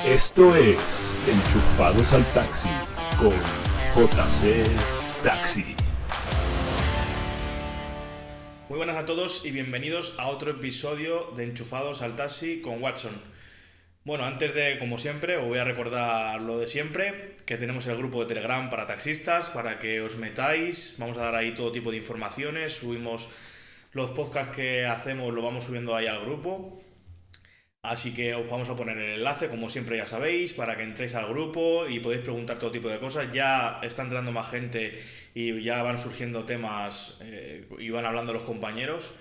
Esto es Enchufados al Taxi con JC Taxi. Muy buenas a todos y bienvenidos a otro episodio de Enchufados al Taxi con Watson. Bueno, antes de, como siempre, os voy a recordar lo de siempre, que tenemos el grupo de Telegram para taxistas, para que os metáis. Vamos a dar ahí todo tipo de informaciones, subimos los podcasts que hacemos, lo vamos subiendo ahí al grupo. Así que os vamos a poner el enlace, como siempre ya sabéis, para que entréis al grupo y podéis preguntar todo tipo de cosas. Ya está entrando más gente y ya van surgiendo temas y van hablando los compañeros.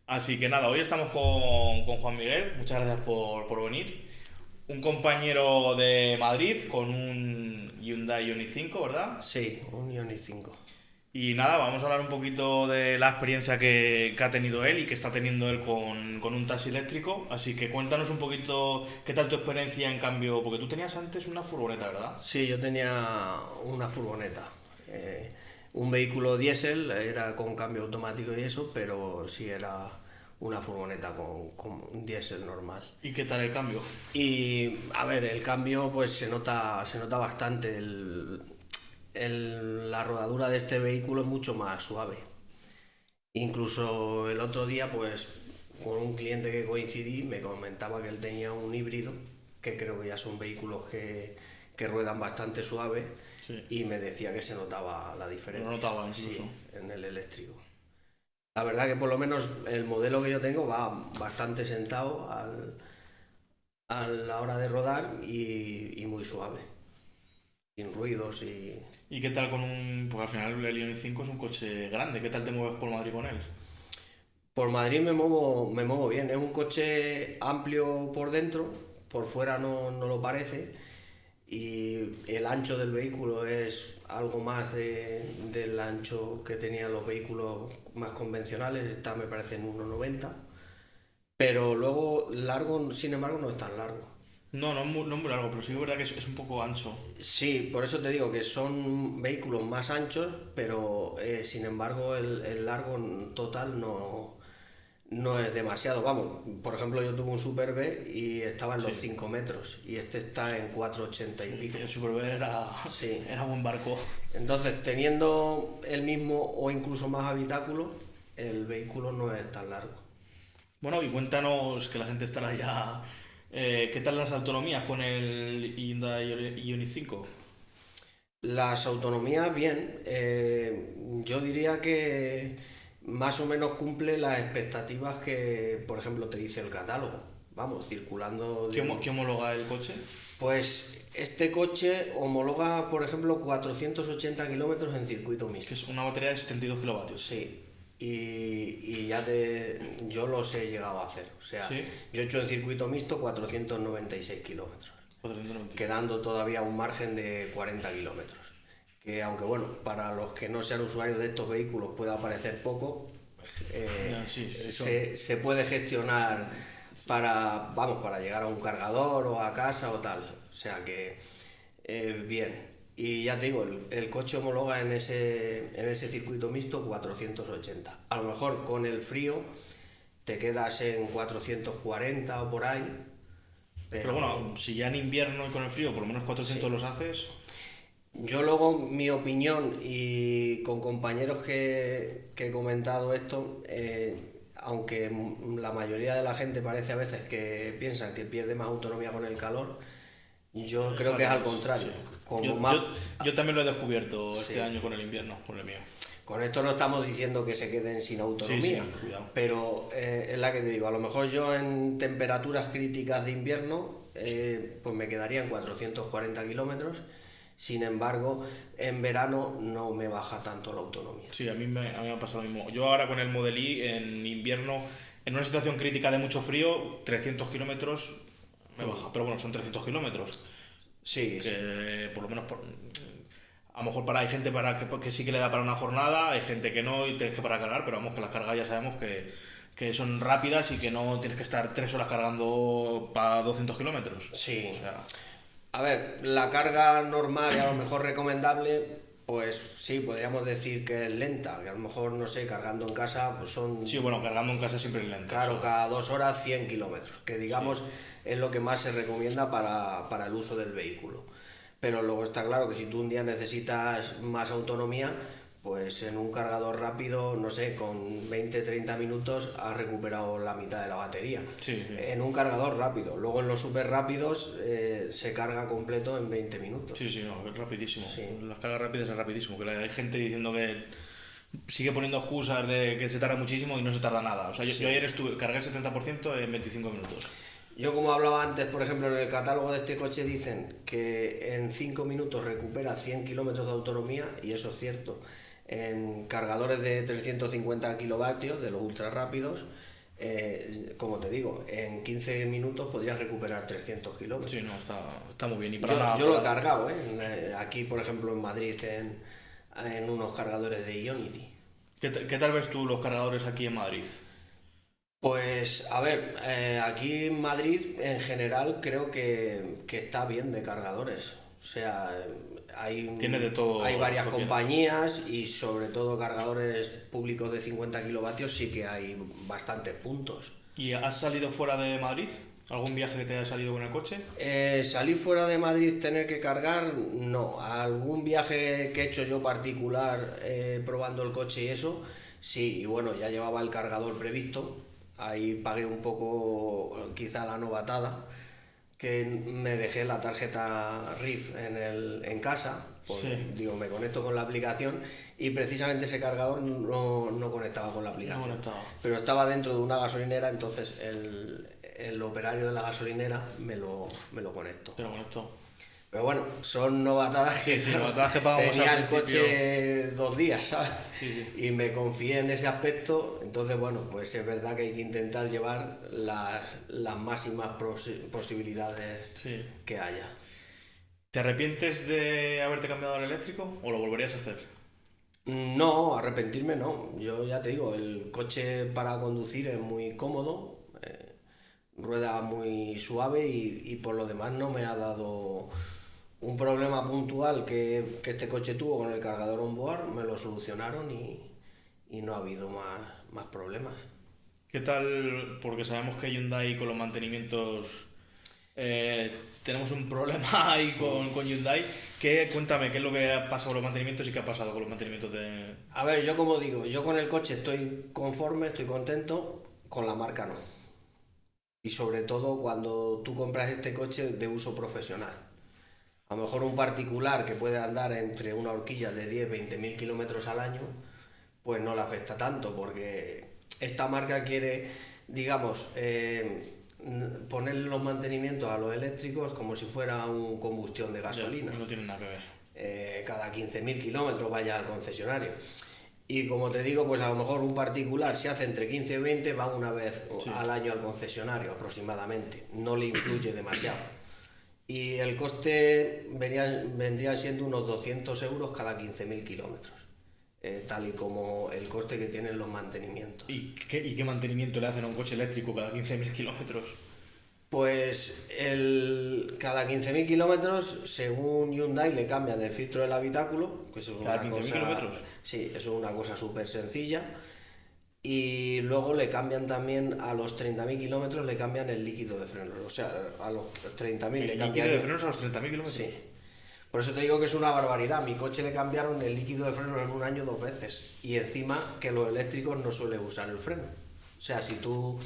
Así que nada, hoy estamos con Juan Miguel, muchas gracias por venir. Un compañero de Madrid con un Hyundai Ioniq 5, ¿verdad? Sí, un Ioniq 5. Y nada, vamos a hablar un poquito de la experiencia que ha tenido él y que está teniendo él con un taxi eléctrico. Así que cuéntanos un poquito qué tal tu experiencia en cambio, porque tú tenías antes una furgoneta, ¿verdad? Sí, yo tenía una furgoneta. Un vehículo diésel, era con cambio automático y eso, pero sí era una furgoneta con un diésel normal. ¿Y qué tal el cambio? Y a ver, el cambio pues se nota bastante. La rodadura de este vehículo es mucho más suave. Incluso el otro día, pues con un cliente que coincidí, me comentaba que él tenía un híbrido, que creo que ya son vehículos que ruedan bastante suave, Sí. y me decía que se notaba la diferencia. Lo notaba incluso. Sí, en el eléctrico. La verdad que por lo menos el modelo que yo tengo va bastante sentado a la hora de rodar y muy suave, sin ruidos y... ¿Y qué tal con un...? Porque al final el Ioniq 5 es un coche grande. ¿Qué tal te mueves por Madrid con él? Por Madrid me muevo bien. Es un coche amplio por dentro, por fuera no lo parece, y el ancho del vehículo es algo más del ancho que tenían los vehículos más convencionales. Está, me parece, en 1,90, pero luego largo, sin embargo, no es tan largo. No es muy largo, pero sí es verdad que es un poco ancho. Sí, por eso te digo que son vehículos más anchos, pero sin embargo el largo total no es demasiado. Vamos, por ejemplo, yo tuve un Super B y estaba en los 5 metros y este está en 4,80 y pico. El Super B Sí. era buen barco. Entonces, teniendo el mismo o incluso más habitáculo, el vehículo no es tan largo. Bueno, y cuéntanos, que la gente estará ya... ¿qué tal las autonomías con el Hyundai Ioniq 5? Las autonomías, bien. Yo diría que más o menos cumple las expectativas que, por ejemplo, te dice el catálogo. Vamos, circulando... ¿Qué homologa el coche? Pues este coche homologa, por ejemplo, 480 kilómetros en circuito Que mixto. es una batería de 72 kilovatios. Sí, y yo los he llegado a hacer. O sea, ¿Sí? yo he hecho en circuito mixto 496 kilómetros, 490. quedando todavía un margen de 40 kilómetros. Que aunque bueno, para los que no sean usuarios de estos vehículos pueda parecer poco, Sí, se puede gestionar para llegar a un cargador o a casa o tal. O sea que bien. Y ya te digo, el coche homologa en ese circuito mixto 480. A lo mejor con el frío te quedas en 440 o por ahí. Pero bueno, si ya en invierno y con el frío por lo menos 400 Sí. los haces... Yo luego, mi opinión, y con compañeros que he comentado esto, aunque la mayoría de la gente parece a veces que piensan que pierde más autonomía con el calor, yo creo que es al contrario. Sí. Como Yo también lo he descubierto este Sí. año con el invierno, con el mío. Con esto no estamos diciendo que se queden sin autonomía, Sí, cuidado. pero es la que te digo, a lo mejor yo en temperaturas críticas de invierno pues me quedaría en 440 kilómetros. Sin embargo, en verano no me baja tanto la autonomía. Sí, a mí me ha pasado lo mismo. Yo ahora con el Model I en invierno, en una situación crítica de mucho frío, 300 kilómetros me baja. Pero bueno, son 300 kilómetros. Sí, sí. Que por lo menos... a lo mejor hay gente que sí que le da para una jornada, hay gente que no y tienes que para cargar, pero vamos, que las cargas ya sabemos que son rápidas y que no tienes que estar 3 horas cargando para 200 kilómetros. Sí. O sea, A ver, la carga normal y a lo mejor recomendable Pues sí, podríamos decir que es lenta, que a lo mejor, no sé, cargando en casa, pues son, Sí, bueno, cargando en casa siempre es lento. claro, o sea, cada 2 horas 100 kilómetros, que digamos es lo que más se recomienda para el uso del vehículo. Pero luego está claro que si tú un día necesitas más autonomía, pues en un cargador rápido, no sé, con 20-30 minutos has recuperado la mitad de la batería. Sí, sí. En un cargador rápido. Luego en los super rápidos se carga completo en 20 minutos. Sí, no, es rapidísimo. Sí. Las cargas rápidas es rapidísimo. Que hay gente diciendo que sigue poniendo excusas de que se tarda muchísimo y no se tarda nada. O sea, yo ayer cargué el 70% en 25 minutos. Yo, como hablaba antes, por ejemplo, en el catálogo de este coche dicen que en 5 minutos recupera 100 kilómetros de autonomía, y eso es cierto. En cargadores de 350 kilovatios, de los ultra rápidos, como te digo, en 15 minutos podrías recuperar 300 kilómetros. Sí, no, está muy bien. Y para nada, Yo lo he cargado, aquí, por ejemplo, en Madrid, en unos cargadores de Ionity. ¿Qué tal ves tú los cargadores aquí en Madrid? Pues a ver, aquí en Madrid en general creo que está bien de cargadores. O sea, Tiene de todo hay varias lo que compañías, y sobre todo cargadores públicos de 50 kilovatios sí que hay bastantes puntos. ¿Y has salido fuera de Madrid? ¿Algún viaje que te haya salido con el coche? Salir fuera de Madrid, tener que cargar, no. Algún viaje que he hecho yo particular, probando el coche y eso, sí. Y bueno, ya llevaba el cargador previsto. Ahí pagué un poco, quizá la novatada, que me dejé la tarjeta RIF en casa. Pues, Sí. digo, me conecto con la aplicación, y precisamente ese cargador no conectaba con la aplicación. No conectaba. Pero estaba dentro de una gasolinera, entonces el operario de la gasolinera me lo conectó. Te lo conecto. Pero bueno, son novatadas que, Sí, novatadas que pagamos tenía al el principio. coche 2 días, ¿sabes? Sí. Y me confié en ese aspecto. Entonces, bueno, pues es verdad que hay que intentar llevar las máximas posibilidades Sí. que haya. ¿Te arrepientes de haberte cambiado al eléctrico o lo volverías a hacer? No, arrepentirme no. Yo ya te digo, el coche para conducir es muy cómodo, rueda muy suave, y por lo demás no me ha dado un problema puntual que este coche tuvo con el cargador onboard. Me lo solucionaron, y no ha habido más problemas. ¿Qué tal? Porque sabemos que Hyundai con los mantenimientos tenemos un problema ahí con Hyundai. Cuéntame, ¿qué es lo que ha pasado con los mantenimientos y qué ha pasado con los mantenimientos de...? A ver, yo como digo, yo con el coche estoy conforme, estoy contento, con la marca no. Y sobre todo cuando tú compras este coche de uso profesional. A lo mejor un particular que puede andar entre una horquilla de 10-20 mil kilómetros al año, pues no le afecta tanto, porque esta marca quiere, digamos, ponerle los mantenimientos a los eléctricos como si fuera un combustión de gasolina. Ya, no tiene nada que ver. Cada 15.000 kilómetros vaya al concesionario. Y como te digo, pues a lo mejor un particular, si hace entre 15 y 20, va una vez al año al concesionario aproximadamente. No le influye demasiado. Y el coste vendría siendo unos 200 euros cada 15.000 kilómetros. Tal y como el coste que tienen los mantenimientos. ¿Y qué mantenimiento le hacen a un coche eléctrico cada 15.000 kilómetros? Pues cada 15.000 kilómetros, según Hyundai, le cambian el filtro del habitáculo, que eso es ¿Cada una 15.000 cosa, kilómetros? sí, eso es una cosa súper sencilla. Y luego le cambian también, a los 30.000 kilómetros le cambian el líquido de frenos. O sea, a los 30.000 le ¿El cambian líquido de frenos a los 30.000 kilómetros? Sí. Por eso te digo que es una barbaridad. Mi coche le cambiaron el líquido de frenos en un año 2 veces. Y encima que los eléctricos no suelen usar el freno. O sea, si tú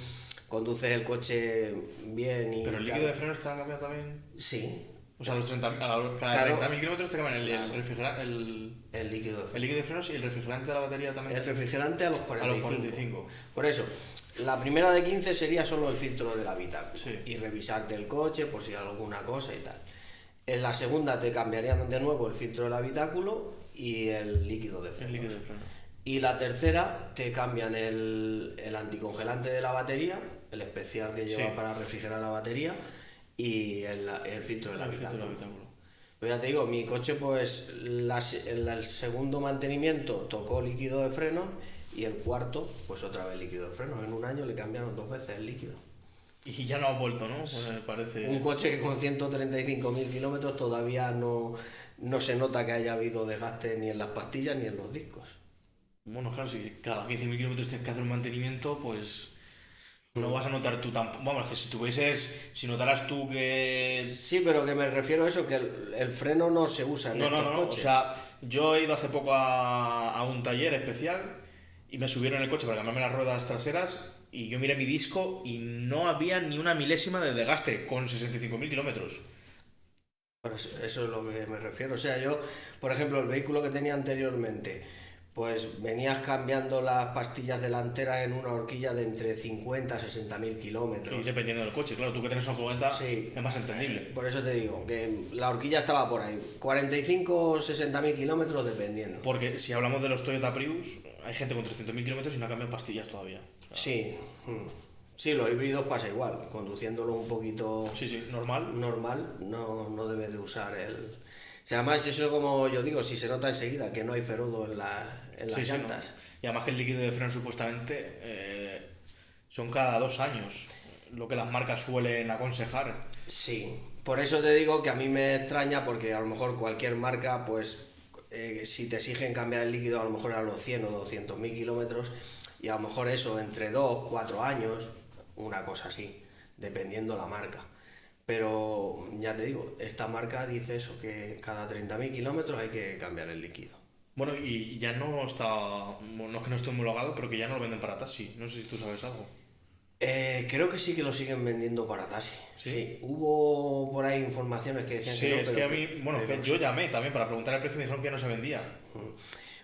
conduces el coche bien y... ¿Pero el líquido de frenos te ha cambiado también? Sí. O sea, cada Claro. 30.000 kilómetros te cambian el refrigerante, El líquido de el frenos. líquido de frenos y el refrigerante de la batería también. El refrigerante a los A 45. los 45. Por eso, la primera de 15 sería solo el filtro del habitáculo. Sí. Y revisarte el coche por si hay alguna cosa y tal. En la segunda te cambiarían de nuevo el filtro del habitáculo y el líquido de frenos. El líquido de frenos. Y la tercera te cambian el anticongelante de la batería, el especial que lleva Sí. para refrigerar la batería, y el filtro del El filtro habitáculo. del habitáculo. Pues ya te digo, mi coche, pues el segundo mantenimiento tocó líquido de frenos, y el cuarto, pues otra vez líquido de frenos. En un año le cambiaron 2 veces el líquido. Y ya no ha vuelto, ¿no? Pues me parece... Un coche que con 135.000 kilómetros todavía no no se nota que haya habido desgaste ni en las pastillas ni en los discos. Bueno, claro, si cada 15.000 kilómetros tienes que hacer un mantenimiento, pues no vas a notar tú tampoco. Vamos, que si notaras tú que... Sí, pero que me refiero a eso, que el freno no se usa en estos No. O coches. sea, yo he ido hace poco a un taller especial y me subieron en el coche para cambiarme las ruedas traseras y yo miré mi disco y no había ni una milésima de desgaste con 65.000 kilómetros. Pero eso es lo que me refiero. O sea, yo, por ejemplo, el vehículo que tenía anteriormente, pues venías cambiando las pastillas delanteras en una horquilla de entre 50 a 60.000 Y kilómetros. dependiendo del coche, claro, tú que tienes una furgoneta Sí. es más entendible. Por eso te digo, que la horquilla estaba por ahí. 45 o 60.000 kilómetros dependiendo. Porque si hablamos de los Toyota Prius, hay gente con 300.000 kilómetros y no cambia pastillas todavía. Sí. Sí, los híbridos pasa igual. Conduciéndolo un poquito Sí, normal. normal, no debes de usar el... O sea, además eso, como yo digo, si se nota enseguida que no hay ferodo en las Sí, llantas. ¿no? Y además que el líquido de freno supuestamente son cada 2 años, lo que las marcas suelen aconsejar. Sí, por eso te digo que a mí me extraña, porque a lo mejor cualquier marca, pues si te exigen cambiar el líquido a lo mejor a los 100 o 200.000 kilómetros, y a lo mejor eso entre 2, 4 años, una cosa así, dependiendo la marca. Pero ya te digo, esta marca dice eso, que cada 30.000 kilómetros hay que cambiar el líquido. Bueno, y ya no está, no es que no esté homologado, pero que ya no lo venden para taxi. No sé si tú sabes algo. Creo que sí que lo siguen vendiendo para taxi. ¿Sí? Sí, hubo por ahí informaciones que decían Sí, que no, es que a mí, bueno, pero que yo llamé también para preguntar el precio y me dijeron que no se vendía.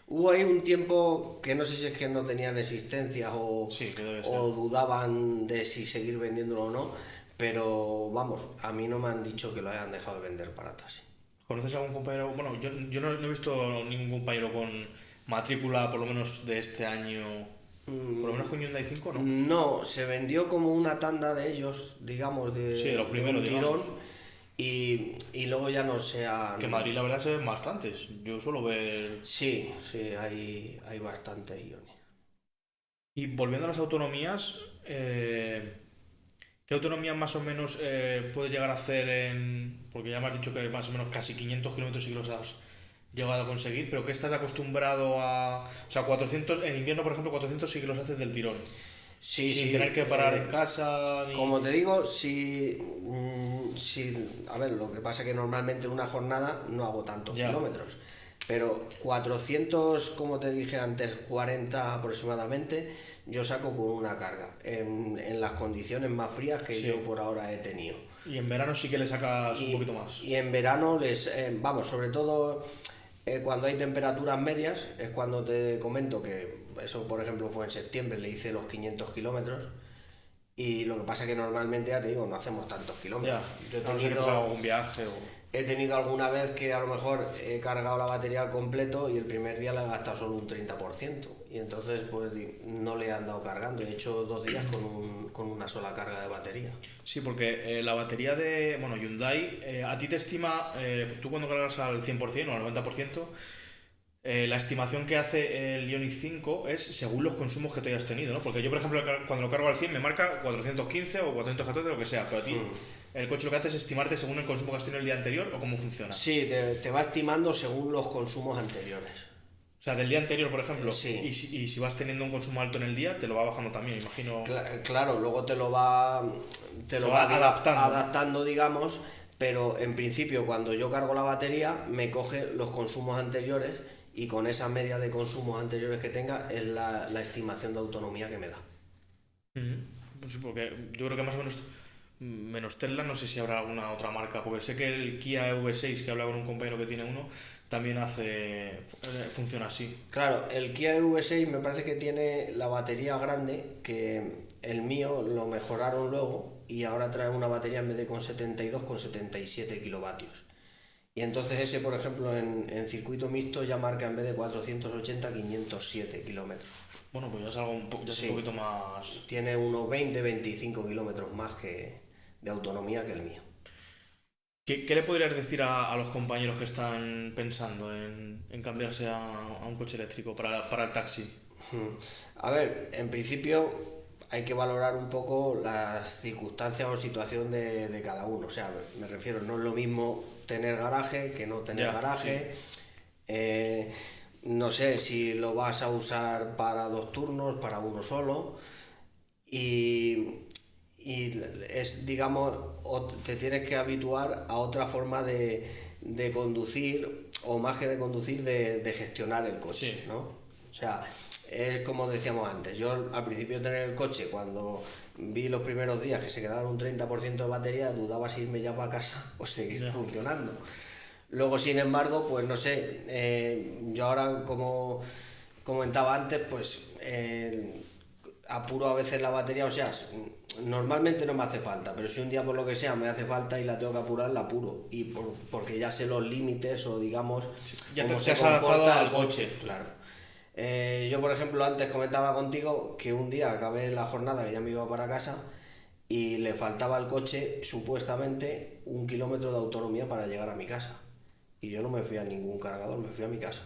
hubo ahí un tiempo que no sé si es que no tenían existencia Sí, que debe ser. o dudaban de si seguir vendiéndolo o no, pero vamos, a mí no me han dicho que lo hayan dejado de vender para taxi. ¿Conoces algún compañero? Bueno, yo no he visto ningún compañero con matrícula, por lo menos de este año. Por lo menos con Hyundai 5, ¿no? No, se vendió como una tanda de ellos, digamos, Sí, los primeros, un tirón, digamos. y luego ya no se han... Que en Madrid la verdad se ven bastantes. Yo suelo ver... Sí, hay bastante, Ioni. Y volviendo a las autonomías, ¿qué autonomía más o menos puedes llegar a hacer en...? Porque ya me has dicho que más o menos casi 500 kilómetros sí que los has llegado a conseguir, pero ¿qué estás acostumbrado a...? O sea, 400, en invierno, por ejemplo, 400 sí que los haces del tirón. Sí, Sin sí, tener que parar en casa, ni... como te digo, a ver, lo que pasa es que normalmente en una jornada no hago tantos Ya. kilómetros, pero 400, como te dije antes, 40 aproximadamente, yo saco con una carga, en las condiciones más frías que Sí. yo por ahora he tenido. Y en verano sí que le sacas un poquito más. Y en verano vamos, sobre todo cuando hay temperaturas medias, es cuando te comento que eso, por ejemplo, fue en septiembre, le hice los 500 kilómetros. Y lo que pasa es que normalmente, ya te digo, no hacemos tantos Ya, kilómetros. Yo a no ser que fuera algún viaje o... he tenido alguna vez que a lo mejor he cargado la batería al completo y el primer día le he gastado solo un 30%. Y entonces pues no le he andado cargando. He hecho 2 días con una sola carga de batería. Sí, porque la batería de, bueno, Hyundai, a ti te estima, tú cuando cargas al 100% o al 90%, la estimación que hace el Ioniq 5 es según los consumos que tú hayas tenido, ¿no? Porque yo, por ejemplo, cuando lo cargo al 100 me marca 415 o 414, lo que sea, pero a ti el coche lo que hace es estimarte según el consumo que has tenido el día anterior o cómo funciona. Sí, te va estimando según los consumos anteriores. O sea, del día anterior, por ejemplo, Sí. y si vas teniendo un consumo alto en el día, te lo va bajando también, imagino. Claro, luego te lo va adaptando, digamos, pero en principio cuando yo cargo la batería me coge los consumos anteriores y con esa media de consumos anteriores que tenga es la estimación de autonomía que me da. Pues sí, porque yo creo que más o menos Tesla, no sé si habrá alguna otra marca, porque sé que el Kia EV6, que habla con un compañero que tiene uno, también funciona así. Claro, el Kia EV6 me parece que tiene la batería grande, que el mío lo mejoraron luego y ahora trae una batería en vez de con 72 con 77 kilovatios. Y entonces ese, por ejemplo, en circuito mixto ya marca en vez de 480, 507 kilómetros. Bueno, pues ya es algo un poquito más... Tiene unos 20-25 kilómetros más de autonomía que el mío. ¿Qué le podrías decir a los compañeros que están pensando en cambiarse a un coche eléctrico para el taxi? A ver, en principio hay que valorar un poco las circunstancias o situación de cada uno. O sea, me refiero, no es lo mismo tener garaje que no tener garaje. Sí. No sé si lo vas a usar para 2 turnos, para uno solo. Y es, digamos, te tienes que habituar a otra forma de conducir, o más que de conducir, de gestionar el coche, ¿no? O sea, es como decíamos antes, yo al principio de tener el coche, cuando vi los primeros días que se quedaba un 30% de batería, dudaba si irme ya para casa o seguir funcionando. Luego, sin embargo, pues no sé, yo ahora, como comentaba antes, pues apuro a veces la batería, o sea, normalmente no me hace falta, pero si un día por lo que sea me hace falta y la tengo que apurar, la apuro, y porque ya sé los límites, o digamos, ya cómo te se has adaptado comporta al el coche. Claro. Yo, por ejemplo, antes comentaba contigo que un día acabé la jornada, que ya me iba para casa, y le faltaba al coche supuestamente 1 kilómetro de autonomía para llegar a mi casa, y yo no me fui a ningún cargador, me fui a mi casa.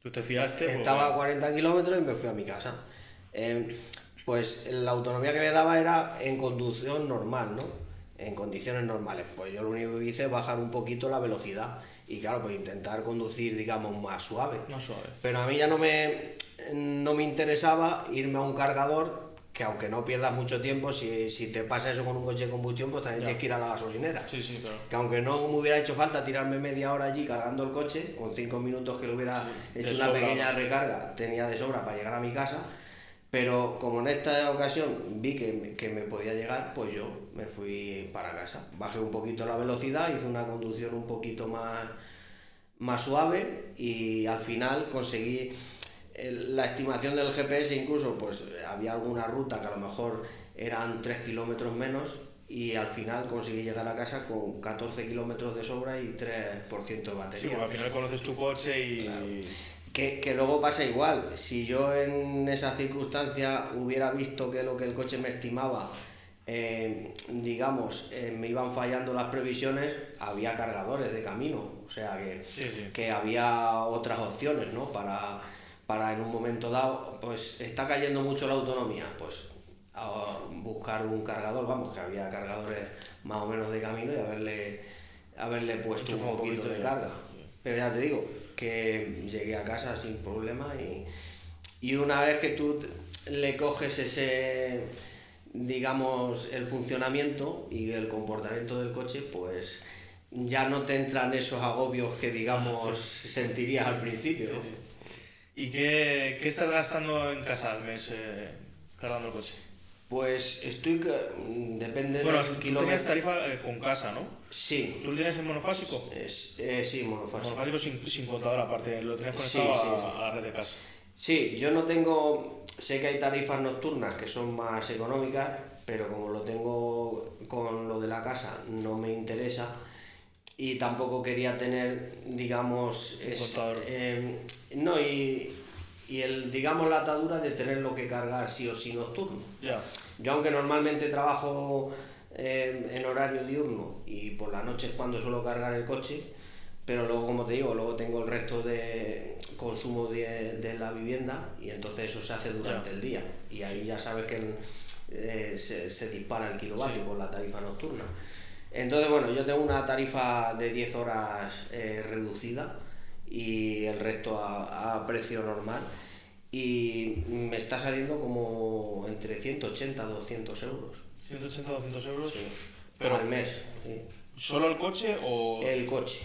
¿Tú te fiaste? Estaba a 40 kilómetros y me fui a mi casa. Pues la autonomía que me daba era en conducción normal, ¿no? En condiciones normales. Pues yo lo único que hice es bajar un poquito la velocidad y, claro, pues intentar conducir, digamos, más suave. Más suave. Pero a mí ya no me interesaba irme a un cargador, que aunque no pierdas mucho tiempo, si te pasa eso con un coche de combustión, pues también tienes que ir a la gasolinera. Sí, claro. Que aunque no me hubiera hecho falta tirarme media hora allí cargando el coche, con 5 minutos que le hubiera hecho una pequeña recarga, tenía de sobra para llegar a mi casa. Pero como en esta ocasión vi que me podía llegar, pues yo me fui para casa. Bajé un poquito la velocidad, hice una conducción un poquito más suave, y al final conseguí la estimación del GPS. Incluso pues había alguna ruta que a lo mejor eran 3 kilómetros menos, y al final conseguí llegar a casa con 14 kilómetros de sobra y 3% de batería. Sí, porque al final conoces tu coche y... Claro. Que luego pasa igual. Si yo en esa circunstancia hubiera visto que lo que el coche me estimaba, digamos, me iban fallando las previsiones, había cargadores de camino. O sea que había otras opciones, ¿no? Para en un momento dado, pues está cayendo mucho la autonomía, pues a buscar un cargador. Vamos, que había cargadores más o menos de camino, y haberle puesto un poquito de carga. Pero ya te digo que llegué a casa sin problema, y una vez que tú le coges ese, digamos, el funcionamiento y el comportamiento del coche, pues ya no te entran esos agobios que, digamos, sentirías al principio, ¿no? ¿Y qué estás gastando en casa al mes cargando el coche? Pues depende bueno, del kilómetro. Tú tenías tarifa con casa, ¿no? Sí. ¿Tú lo tienes en monofásico? Sí, monofásico. Monofásico sin contador aparte, lo tenías conectado a la red de casa. Sí, yo no tengo... Sé que hay tarifas nocturnas que son más económicas, pero como lo tengo con lo de la casa, no me interesa, y tampoco quería tener, digamos... no, y digamos, la atadura de tenerlo que cargar sí o sí nocturno. Yo, aunque normalmente trabajo en horario diurno, y por la noche es cuando suelo cargar el coche, pero luego, como te digo, luego tengo el resto de consumo de la vivienda, y entonces eso se hace durante el día, y ahí ya sabes que se dispara el kilovatio con la tarifa nocturna. Entonces, bueno, yo tengo una tarifa de 10 horas reducida, y el resto a precio normal, y me está saliendo como entre 180 a 200 euros. 180 a 200 euros, sí. Pero al mes. Sí. ¿Solo el coche o...? El coche.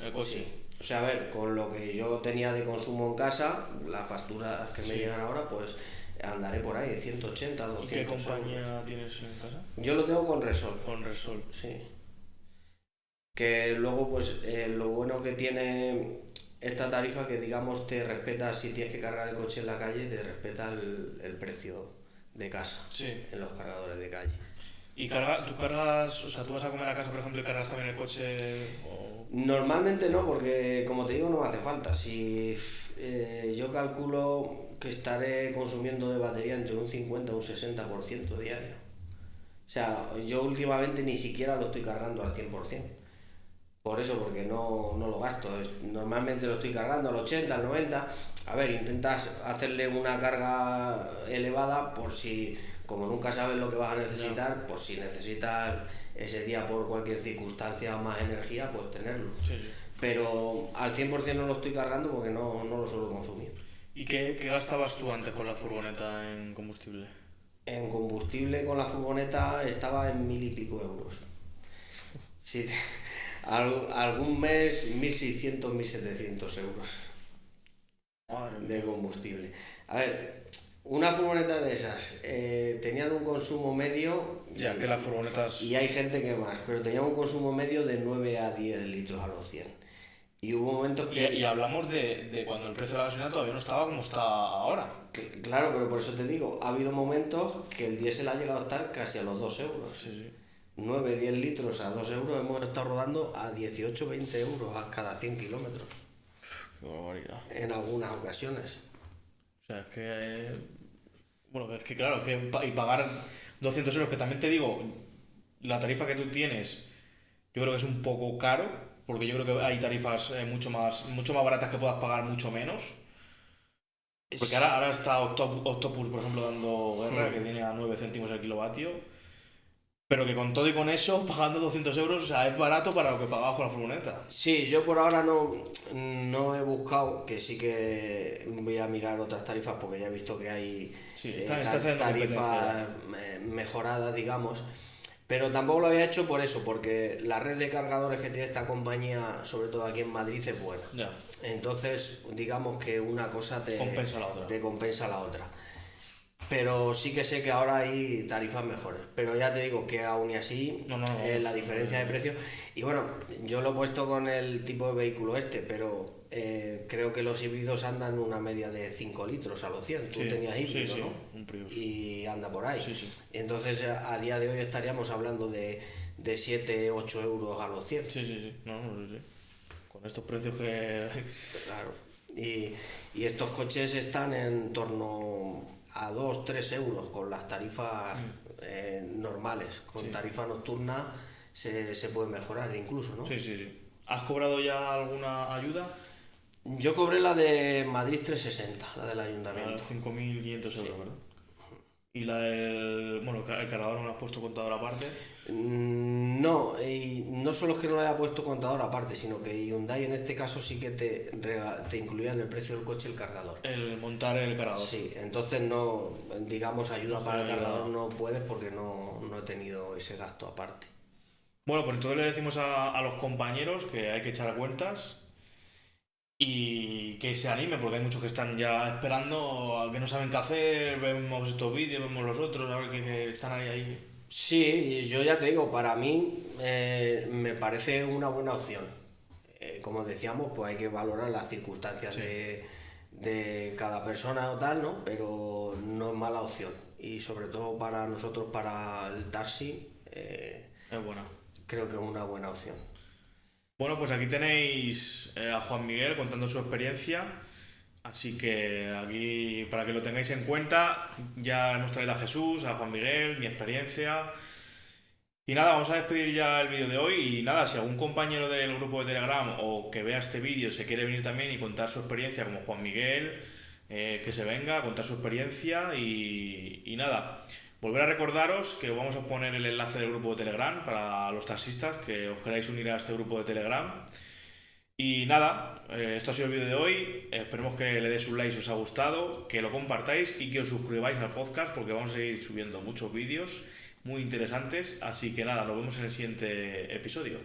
El coche. Sí. O sea, a ver, con lo que yo tenía de consumo en casa, las facturas que me llegan ahora, pues andaré por ahí, 180 a 200 euros. ¿Qué compañía tienes en casa? Yo lo tengo con Repsol. Con Repsol. Sí. Que luego, pues, lo bueno que tiene esta tarifa, que, digamos, te respeta, si tienes que cargar el coche en la calle, te respeta el precio de casa en los cargadores de calle. ¿Y tú cargas, o sea, tú vas a comer a casa, por ejemplo, y cargas también el coche? O... Normalmente no, porque, como te digo, no me hace falta. Si yo calculo que estaré consumiendo de batería entre un 50 a un 60% diario. O sea, yo últimamente ni siquiera lo estoy cargando al 100%. Por eso, porque no lo gasto. Normalmente lo estoy cargando al 80, al 90. A ver, intentas hacerle una carga elevada por si como nunca sabes lo que vas a necesitar, pues si necesitas ese día por cualquier circunstancia más energía, pues tenerlo. Sí, sí. Pero al 100% no lo estoy cargando porque no lo suelo consumir. ¿Y qué gastabas tú antes con la furgoneta en combustible? En combustible con la furgoneta estaba en 1.000 y pico euros. Sí, algún mes 1.600, 1.700 euros de combustible. A ver, una furgoneta de esas tenían un consumo medio. Ya que las furgonetas. Y hay gente que más, pero tenían un consumo medio de 9 a 10 litros a los 100. Y hubo momentos que... Y hablamos de cuando el precio de la gasolina todavía no estaba como está ahora. Claro, pero por eso te digo, ha habido momentos que el diésel ha llegado a estar casi a los 2 euros. Sí, sí. 9, 10 litros a 2 euros, hemos estado rodando a 18, 20 euros a cada 100 kilómetros. Qué barbaridad. En algunas ocasiones. O sea, es que... Bueno, es que claro, es que y pagar 200 euros, que también te digo, la tarifa que tú tienes, yo creo que es un poco caro, porque yo creo que hay tarifas mucho más baratas que puedas pagar mucho menos. Porque ahora está Octopus, por ejemplo, dando guerra, que tiene a 9 céntimos el kilovatio. Pero que con todo y con eso, pagando 200 euros, o sea, es barato para lo que pagabas con la furgoneta. Sí, yo por ahora no he buscado, que sí que voy a mirar otras tarifas porque ya he visto que hay tarifas mejoradas, digamos. Pero tampoco lo había hecho por eso, porque la red de cargadores que tiene esta compañía, sobre todo aquí en Madrid, es buena. Ya. Entonces, digamos que una cosa te compensa la otra. Pero sí que sé que ahora hay tarifas mejores. Pero ya te digo que aún y así la diferencia de precio. Y bueno, yo lo he puesto con el tipo de vehículo pero creo que los híbridos andan una media de 5 litros a los 100. Tú tenías híbrido, sí, ¿no? Un Prius. Y anda por ahí. Sí. Entonces a día de hoy estaríamos hablando de 7, 8 euros a los 100. Sí. Sí. Con estos precios que... Claro. Y estos coches están en torno a 2, 3 euros con las tarifas normales. Con tarifa nocturna se puede mejorar incluso, ¿no? Sí. ¿Has cobrado ya alguna ayuda? Yo cobré la de Madrid 360, la del ayuntamiento. 5.500 euros, ¿verdad? ¿Y la del... Bueno, el cargador no lo has puesto contador aparte? No, y no solo es que no le haya puesto contador aparte, sino que Hyundai en este caso sí que te incluía en el precio del coche el cargador. El montar el cargador. Sí, entonces no, digamos, ayuda para el cargador no puedes porque no he tenido ese gasto aparte. Bueno, pues entonces le decimos a los compañeros que hay que echar cuentas y que se anime, porque hay muchos que están ya esperando, a que no saben qué hacer, vemos estos vídeos, vemos los otros, a ver que están ahí. Sí, yo ya te digo, para mí me parece una buena opción. Como decíamos, pues hay que valorar las circunstancias de cada persona o tal, ¿no? Pero no es mala opción. Y sobre todo para nosotros, para el taxi, es buena. Creo que es una buena opción. Bueno, pues aquí tenéis a Juan Miguel contando su experiencia, así que aquí, para que lo tengáis en cuenta, ya hemos traído a Jesús, a Juan Miguel, mi experiencia. Y nada, vamos a despedir ya el vídeo de hoy. Y nada, si algún compañero del grupo de Telegram o que vea este vídeo se quiere venir también y contar su experiencia, como Juan Miguel, que se venga a contar su experiencia. Y nada, volver a recordaros que os vamos a poner el enlace del grupo de Telegram para los taxistas que os queráis unir a este grupo de Telegram. Y nada, esto ha sido el vídeo de hoy. Esperemos que le deis un like si os ha gustado, que lo compartáis y que os suscribáis al podcast, porque vamos a seguir subiendo muchos vídeos muy interesantes. Así que nada, nos vemos en el siguiente episodio.